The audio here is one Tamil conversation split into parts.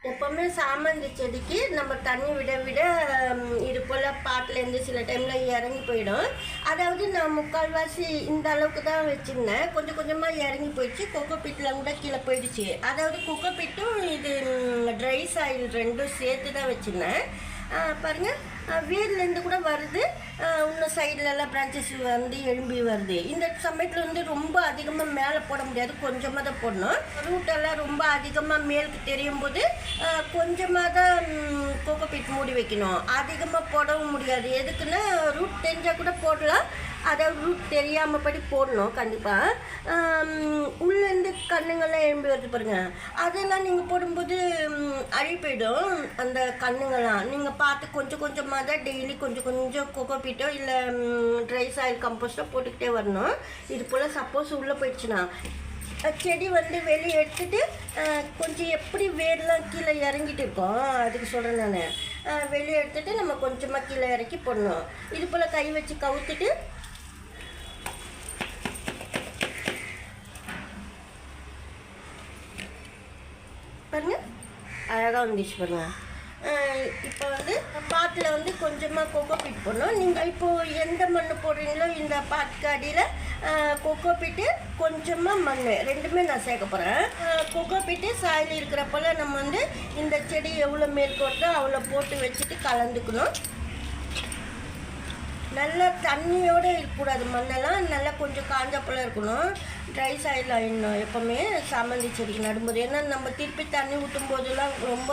எப்போவுமே சாமந்தி செடிக்கு நம்ம தண்ணி விட விட இது போல் பாட்டிலேருந்து சில டைமில் இறங்கி போயிடும். அதாவது நான் முக்கால்வாசி இந்த அளவுக்கு தான் வச்சுருந்தேன். கொஞ்சம் கொஞ்சமாக இறங்கி போயிடுச்சு. கொக்கோ பீட்டில் கூட கீழே போயிடுச்சு. அதாவது கொக்கோ பீட்டும் இது ட்ரை சாயில் ரெண்டும் சேர்த்து தான் வச்சுருந்தேன். பாருங்கள், வேர்லேருந்து கூட வருது. இன்னும் சைட்லலாம் பிரான்ச்சஸ் வந்து எழும்பி வருது. இந்த சமயத்தில் வந்து ரொம்ப அதிகமாக மேலே போட முடியாது, கொஞ்சமாக தான் போடணும். ரூட்டெல்லாம் ரொம்ப அதிகமாக மேலுக்கு தெரியும் போது கொஞ்சமாக தான் கோகோ பீட் மூடி வைக்கணும். அதிகமாக போடவும் முடியாது. எதுக்குன்னா ரூட் தெரிஞ்சால் கூட போடலாம், அதாவது ரூட் தெரியாமல் படி போடணும் கண்டிப்பாக. உள்ளேருந்து கண்ணுங்கள்லாம் எழும்பி வருது பாருங்கள், அதெல்லாம் நீங்கள் போடும்போது அழி போயிடும். அந்த கண்ணுங்கள்லாம் நீங்கள் பார்த்து கொஞ்சம் கொஞ்சமாக தான் டெய்லி கொஞ்சம் கொஞ்சம் கோகோ பீட்டோ இல்லை ட்ரை சாயில் கம்போஸ்ட்டோ போட்டுக்கிட்டே வரணும். இது போல் சப்போஸ் உள்ளே போயிடுச்சுன்னா செடி வந்து வெளியே எடுத்துகிட்டு கொஞ்சம் எப்படி வேர்லாம் கீழே இறங்கிட்டு இருக்கோம், அதுக்கு சொல்கிறேன் நான். வெளியே எடுத்துகிட்டு நம்ம கொஞ்சமாக கீழே இறக்கி போடணும். இது போல் கை வச்சு கவுத்துட்டு பாருங்கள், அழகாக வந்துச்சு பாருங்கள். இப்போ வந்து பாட்டில் வந்து கொஞ்சமாக கொக்கோ பீட் போடணும். நீங்கள் இப்போது எந்த மண் போடுறீங்களோ இந்த பாட்டுக்கு அடியில் கொக்கோ பீட்டு கொஞ்சமாக மண் ரெண்டுமே நான் சேர்க்க போகிறேன். கொக்கோ பீட்டு சாயில் இருக்கிறப்போல நம்ம வந்து இந்த செடி எவ்வளோ மேல் போட்டோ அவ்வளோ போட்டு வச்சுட்டு கலந்துக்கணும். நல்லா தண்ணியோடு இருக்கக்கூடாது, மண்ணெல்லாம் நல்லா கொஞ்சம் காஞ்சப்போல இருக்கணும். ட்ரை சாயில் ஆகிடணும் எப்போவுமே சாமந்தி செடிக்கு நடும்போது. ஏன்னா நம்ம திருப்பி தண்ணி ஊற்றும் போதெல்லாம் ரொம்ப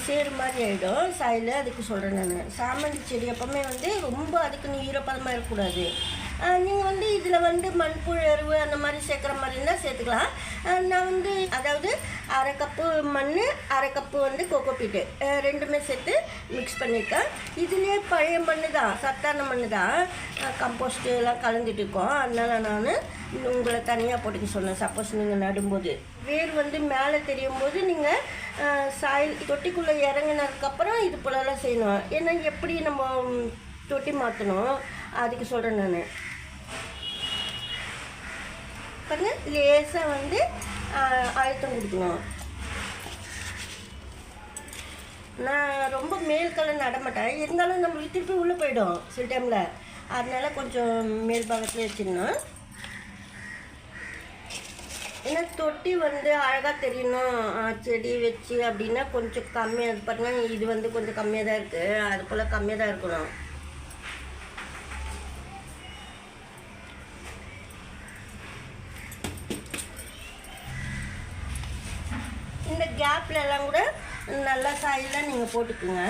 சேறு மாதிரி ஆகிடும் சாயில், அதுக்கு சொல்கிறேன் நான். சாமந்தி செடி எப்போவுமே வந்து ரொம்ப அதுக்குன்னு ஈரப்பதமாக இருக்கக்கூடாது. நீங்கள் வந்து இதில் வந்து மண்புழு எருவு அந்த மாதிரி சேர்க்குற மாதிரி இருந்தால் சேர்த்துக்கலாம். நான் வந்து அதாவது அரை கப்பு மண், அரை கப்பு வந்து கொக்கோ பீட்டு ரெண்டுமே சேர்த்து மிக்ஸ் பண்ணியிருக்கேன். இதுலேயே பழைய மண் தான், சத்தான மண் தான், கம்போஸ்ட்டு எல்லாம் கலந்துட்டு இருக்கோம். அதனால் நான் உங்களை தனியாக போட்டுக்க சொன்னேன். சப்போஸ் நீங்கள் நடும்போது வேர் வந்து மேலே தெரியும் போது நீங்கள் சாயில் தொட்டிக்குள்ளே இறங்கினதுக்கப்புறம் இது போலலாம் செய்யணும். ஏன்னா எப்படி நம்ம தொட்டி மாற்றணும் அதுக்கு சொல்கிறேன் நான். பாருங்க, லேசாக வந்து அழுத்தம் கொடுக்கணும். நான் ரொம்ப மேல் கலர் நடமாட்டேன், இருந்தாலும் நம்மளுக்கு திருப்பி உள்ளே போயிடும் சில டைமில். அதனால கொஞ்சம் மேல் பாகத்தில் வச்சிடணும். ஏன்னா தொட்டி வந்து அழகாக தெரியணும் செடி வச்சு அப்படின்னா கொஞ்சம் கம்மியாக பாருங்கள். இது வந்து கொஞ்சம் கம்மியாக தான் இருக்குது, அது போல் கம்மியாக தான் இருக்கணும். இந்த கேப்லலாம் கூட நல்லா சாயிலாம் நீங்கள் போட்டுக்குங்க.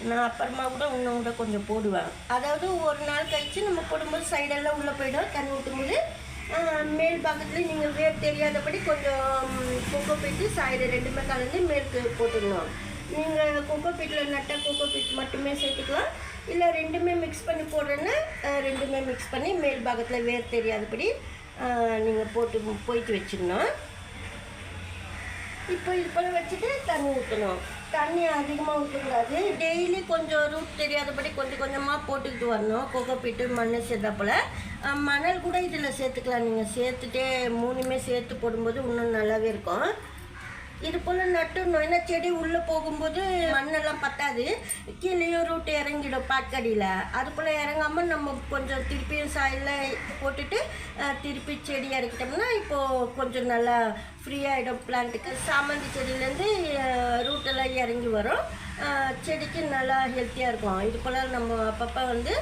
நான் அப்புறமா கூட இன்னும் கூட கொஞ்சம் போடுவேன். அதாவது ஒரு நாள் கழித்து நம்ம போடும்போது சைடெல்லாம் உள்ளே போய்டும். தண்ணி ஊற்றும்போது மேல் பாகத்தில் நீங்கள் வேர் தெரியாதபடி கொஞ்சம் கொக்கோ பீட்டு சாயில் ரெண்டுமே கலந்து மேற்கு போட்டுடணும். நீங்கள் கொக்கோ பீட்டில் நட்டால் கொக்கோ பீட் மட்டுமே சேர்த்துக்கலாம், இல்லை ரெண்டுமே மிக்ஸ் பண்ணி போடுறேன்னா ரெண்டுமே மிக்ஸ் பண்ணி மேல் பாகத்தில் வேர் தெரியாதபடி நீங்கள் போயிட்டு வச்சிடணும். இப்போ இது போல் வச்சுட்டு தண்ணி ஊற்றணும். தண்ணி அதிகமாக ஊற்றக்கூடாது. டெய்லி கொஞ்சம் ரூட் தெரியாதபடி கொஞ்சம் கொஞ்சமாக போட்டுக்கிட்டு வரணும். கொக்கோ பீட்டு மண் சேர்த்தாப்புல மணல் கூட இதில் சேர்த்துக்கலாம். நீங்கள் சேர்த்துட்டே மூணுமே சேர்த்து போடும்போது இன்னும் நல்லாவே இருக்கும். இது போல் நட்டுணும். ஏன்னா செடி உள்ளே போகும்போது மண்ணெல்லாம் பத்தாது, கீழேயும் ரூட்டு இறங்கிடும் பாட்கடியில். அது போல் இறங்காமல் நம்ம கொஞ்சம் திருப்பியும் சாயில் போட்டுட்டு திருப்பி செடி இறக்கிட்டோம்னா இப்போது கொஞ்சம் நல்லா ஃப்ரீயாகிடும் பிளான்ட்டுக்கு. சாமந்தி செடியிலேருந்து ரூட்டெல்லாம் இறங்கி வரும், செடிக்கு நல்லா ஹெல்த்தியாக இருக்கும். இது போல் நம்ம அப்பப்போ வந்து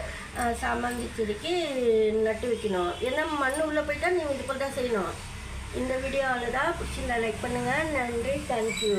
சாமந்தி செடிக்கு நட்டு வைக்கணும். ஏன்னா மண் உள்ளே போயிட்டால் நீங்கள் இது போல் தான் செய்யணும். இந்த வீடியோ அவ்வளோதான். பிடிச்சிருந்தா லைக் பண்ணுங்கள். நன்றி, தேங்க்யூ.